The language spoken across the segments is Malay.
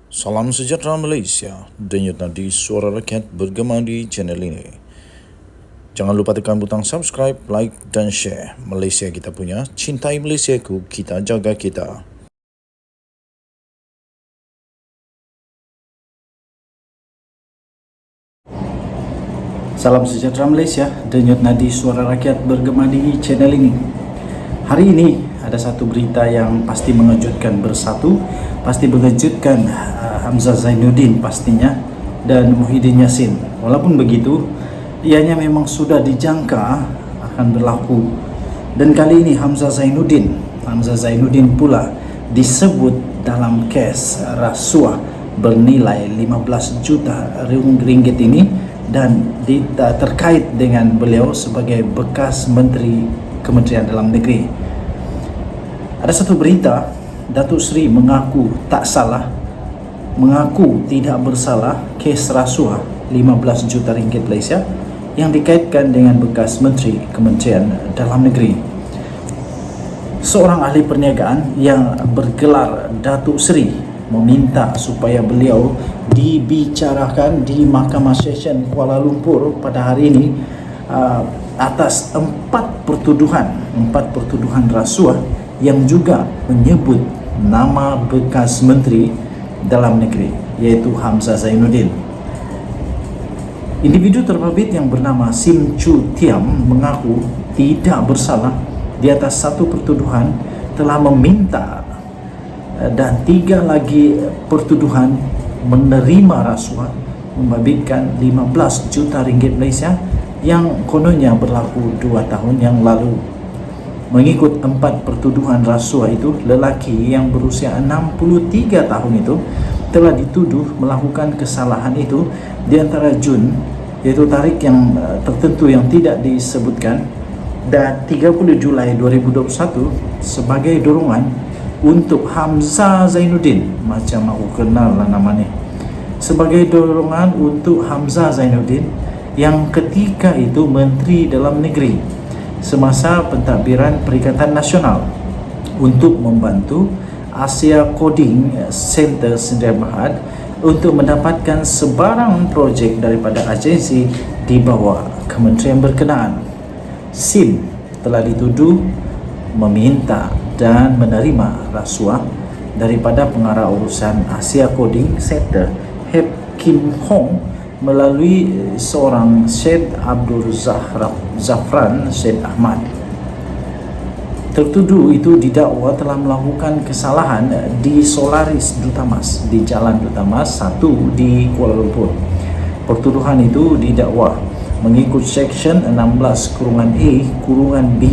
Salam sejahtera Malaysia, denyut nadi suara rakyat bergema di channel ini. Jangan lupa tekan butang subscribe, like dan share. Malaysia kita punya, cintai Malaysiaku, kita jaga kita. Salam sejahtera Malaysia, denyut nadi suara rakyat bergema di channel ini. Hari ini ada satu berita yang pasti mengejutkan bersatu, pasti mengejutkan Hamzah Zainuddin pastinya dan Muhyiddin Yassin. Walaupun begitu, ianya memang sudah dijangka akan berlaku. Dan kali ini Hamzah Zainuddin pula disebut dalam kes rasuah bernilai 15 juta ringgit ini dan terkait dengan beliau sebagai bekas Menteri Kementerian Dalam Negeri. Ada satu berita, Datuk Seri mengaku tak salah, mengaku tidak bersalah kes rasuah 15 juta ringgit Malaysia yang dikaitkan dengan bekas Menteri Kementerian Dalam Negeri. Seorang ahli perniagaan yang bergelar Datuk Seri meminta supaya beliau dibicarakan di Mahkamah Session Kuala Lumpur pada hari ini atas empat pertuduhan rasuah yang juga menyebut nama bekas Menteri Dalam Negeri, yaitu Hamzah Zainuddin. Individu terbabit yang bernama Sim Chu Tiam mengaku tidak bersalah di atas satu pertuduhan, telah meminta dan tiga lagi pertuduhan menerima rasuah membabitkan 15 juta ringgit Malaysia yang kononnya berlaku 2 tahun yang lalu. Mengikut empat pertuduhan rasuah itu, lelaki yang berusia 63 tahun itu telah dituduh melakukan kesalahan itu di antara Jun, iaitu tarikh yang tertentu yang tidak disebutkan, dan 30 Julai 2021 sebagai dorongan untuk Hamzah Zainuddin, macam aku kenal lah namanya, sebagai dorongan untuk Hamzah Zainuddin yang ketika itu Menteri Dalam Negeri semasa pentadbiran Perikatan Nasional untuk membantu Asia Coding Center Sdn Bhd untuk mendapatkan sebarang projek daripada agensi di bawah kementerian berkenaan. Sim telah dituduh meminta dan menerima rasuah daripada pengarah urusan Asia Coding Center Hep Kim Hong melalui seorang Syed Abdul Zafran Syed Ahmad. Tertuduh itu didakwa telah melakukan kesalahan di Solaris Dutamas, di Jalan Dutamas 1 di Kuala Lumpur. Pertuduhan itu didakwa mengikut Seksyen 16-A-B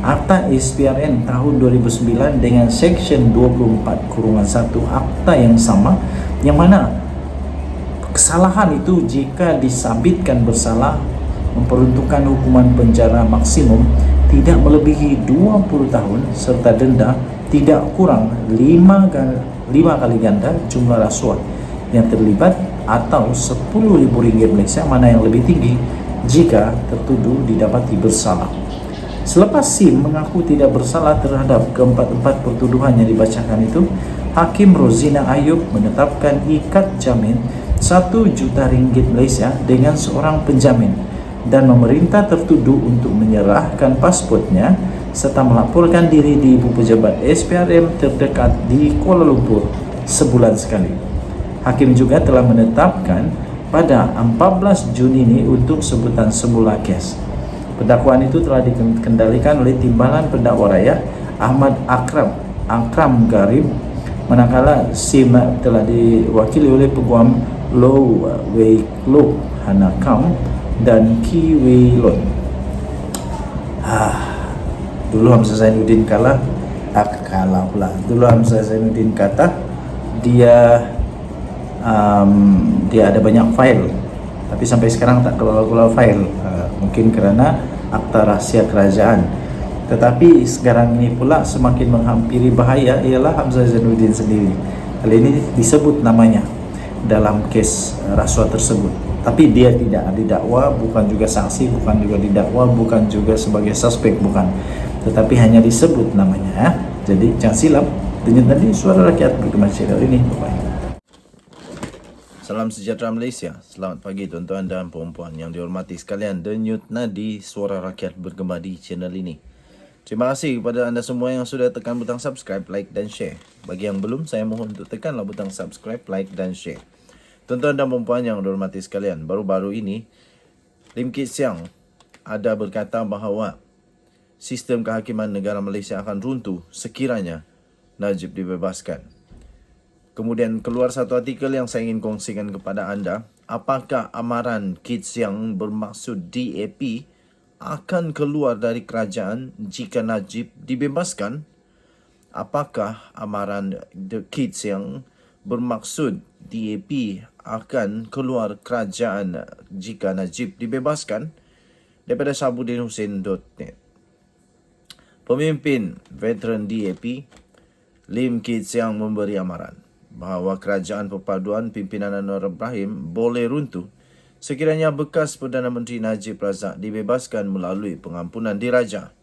Akta SPRN tahun 2009 dengan Seksyen 24-1 Akta yang sama, yang mana kesalahan itu jika disabitkan bersalah memperuntukkan hukuman penjara maksimum tidak melebihi 20 tahun serta denda tidak kurang 5 kali ganda jumlah rasuah yang terlibat atau RM10,000 Malaysia, mana yang lebih tinggi jika tertuduh didapati bersalah. Selepas Sim mengaku tidak bersalah terhadap keempat-empat pertuduhan yang dibacakan itu, Hakim Rozina Ayub menetapkan ikat jamin RM1 juta Malaysia dengan seorang penjamin dan memerintah tertuduh untuk menyerahkan pasportnya serta melaporkan diri di Ibu Pejabat SPRM terdekat di Kuala Lumpur sebulan sekali. Hakim juga telah menetapkan pada 14 Jun ini untuk sebutan semula kes. Pendakwaan itu telah dikendalikan oleh Timbalan Pendakwa Raya Ahmad Akram Garib, manakala Sim telah diwakili oleh Peguam Low Wei Lok Hanakam dan Ki Wei Lon. Dulu Hamzah Zainuddin Dulu Hamzah Zainuddin kata dia ada banyak file, tapi sampai sekarang tak keluar file, mungkin kerana akta rahsia kerajaan. Tetapi sekarang ini pula semakin menghampiri bahaya ialah Hamzah Zainuddin sendiri. Kali ini disebut namanya dalam kes rasuah tersebut, tapi dia tidak didakwa, bukan juga saksi, bukan juga didakwa, bukan juga sebagai suspek, bukan, tetapi hanya disebut namanya. Jadi jangan silap, denyut nadi suara rakyat bergema channel ini. Bye. Salam sejahtera Malaysia. Selamat pagi tuan-tuan dan puan-puan yang dihormati sekalian. Denyut nadi suara rakyat bergema di channel ini. Terima kasih kepada anda semua yang sudah tekan butang subscribe, like dan share. Bagi yang belum, saya mohon untuk tekanlah butang subscribe, like dan share. Tuan-tuan dan puan-puan yang dihormati sekalian, baru-baru ini Lim Kit Siang ada berkata bahawa sistem kehakiman negara Malaysia akan runtuh sekiranya Najib dibebaskan. Kemudian keluar satu artikel yang saya ingin kongsikan kepada anda. Apakah amaran Kit Siang bermaksud DAP akan keluar dari kerajaan jika Najib dibebaskan? Apakah amaran Kit Siang bermaksud DAP akan keluar kerajaan jika Najib dibebaskan? Daripada sabudinhusin.net. Pemimpin veteran DAP Lim Kit Siang memberi amaran bahawa kerajaan perpaduan pimpinan Anwar Ibrahim boleh runtuh sekiranya bekas Perdana Menteri Najib Razak dibebaskan melalui pengampunan diraja.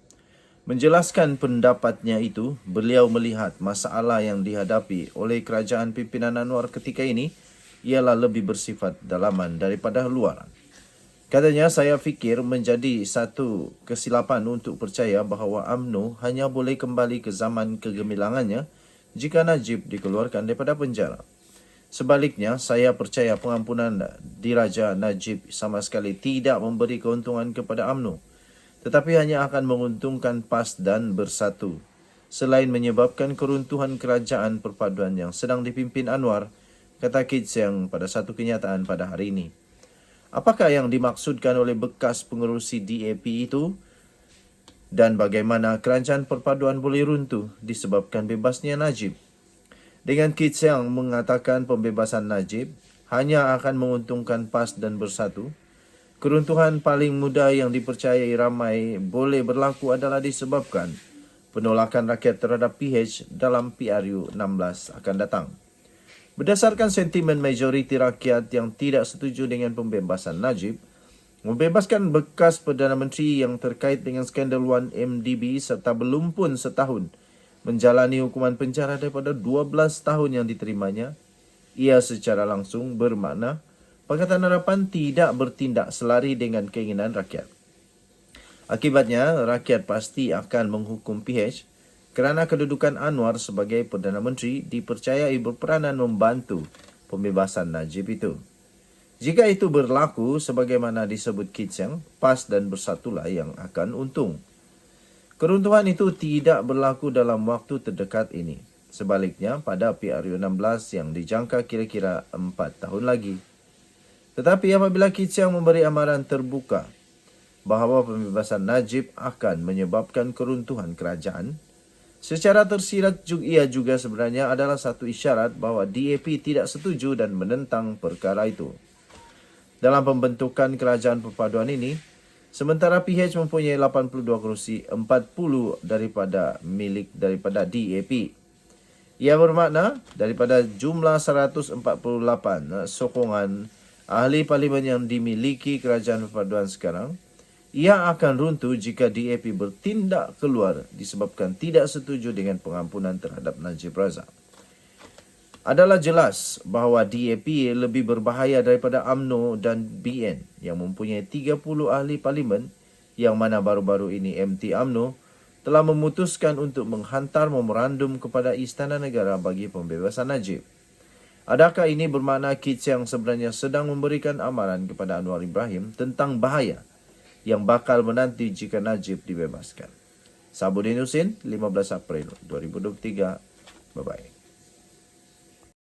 Menjelaskan pendapatnya itu, beliau melihat masalah yang dihadapi oleh kerajaan pimpinan Anwar ketika ini ialah lebih bersifat dalaman daripada luaran. Katanya, saya fikir menjadi satu kesilapan untuk percaya bahawa UMNO hanya boleh kembali ke zaman kegemilangannya jika Najib dikeluarkan daripada penjara. Sebaliknya, saya percaya pengampunan diraja Najib sama sekali tidak memberi keuntungan kepada UMNO, tetapi hanya akan menguntungkan PAS dan Bersatu, selain menyebabkan keruntuhan kerajaan perpaduan yang sedang dipimpin Anwar, kata Kit Siang pada satu kenyataan pada hari ini. Apakah yang dimaksudkan oleh bekas pengerusi DAP itu? Dan bagaimana kerajaan perpaduan boleh runtuh disebabkan bebasnya Najib? Dengan Kit Siang mengatakan pembebasan Najib hanya akan menguntungkan PAS dan Bersatu, keruntuhan paling mudah yang dipercayai ramai boleh berlaku adalah disebabkan penolakan rakyat terhadap PH dalam PRU 16 akan datang. Berdasarkan sentimen majoriti rakyat yang tidak setuju dengan pembebasan Najib, membebaskan bekas Perdana Menteri yang terkait dengan skandal 1MDB serta belum pun setahun menjalani hukuman penjara daripada 12 tahun yang diterimanya, ia secara langsung bermakna Pakatan Harapan tidak bertindak selari dengan keinginan rakyat. Akibatnya, rakyat pasti akan menghukum PH kerana kedudukan Anwar sebagai Perdana Menteri dipercayai berperanan membantu pembebasan Najib itu. Jika itu berlaku sebagaimana disebut Kit Siang, PAS dan Bersatulah yang akan untung. Keruntuhan itu tidak berlaku dalam waktu terdekat ini. Sebaliknya, pada PRU 16 yang dijangka kira-kira 4 tahun lagi. Tetapi apabila Kit Siang memberi amaran terbuka bahawa pembebasan Najib akan menyebabkan keruntuhan kerajaan, secara tersirat ia juga sebenarnya adalah satu isyarat bahawa DAP tidak setuju dan menentang perkara itu. Dalam pembentukan kerajaan perpaduan ini, sementara PH mempunyai 82 kerusi, 40 daripada DAP. Ia bermakna daripada jumlah 148 sokongan ahli parlimen yang dimiliki kerajaan perpaduan sekarang, ia akan runtuh jika DAP bertindak keluar disebabkan tidak setuju dengan pengampunan terhadap Najib Razak. Adalah jelas bahawa DAP lebih berbahaya daripada UMNO dan BN yang mempunyai 30 ahli parlimen yang mana baru-baru ini MT UMNO telah memutuskan untuk menghantar memorandum kepada Istana Negara bagi pembebasan Najib. Adakah ini bermakna Kit Siang sebenarnya sedang memberikan amaran kepada Anwar Ibrahim tentang bahaya yang bakal menanti jika Najib dibebaskan? Sabudin Husin, 15 April 2023. Bye-bye.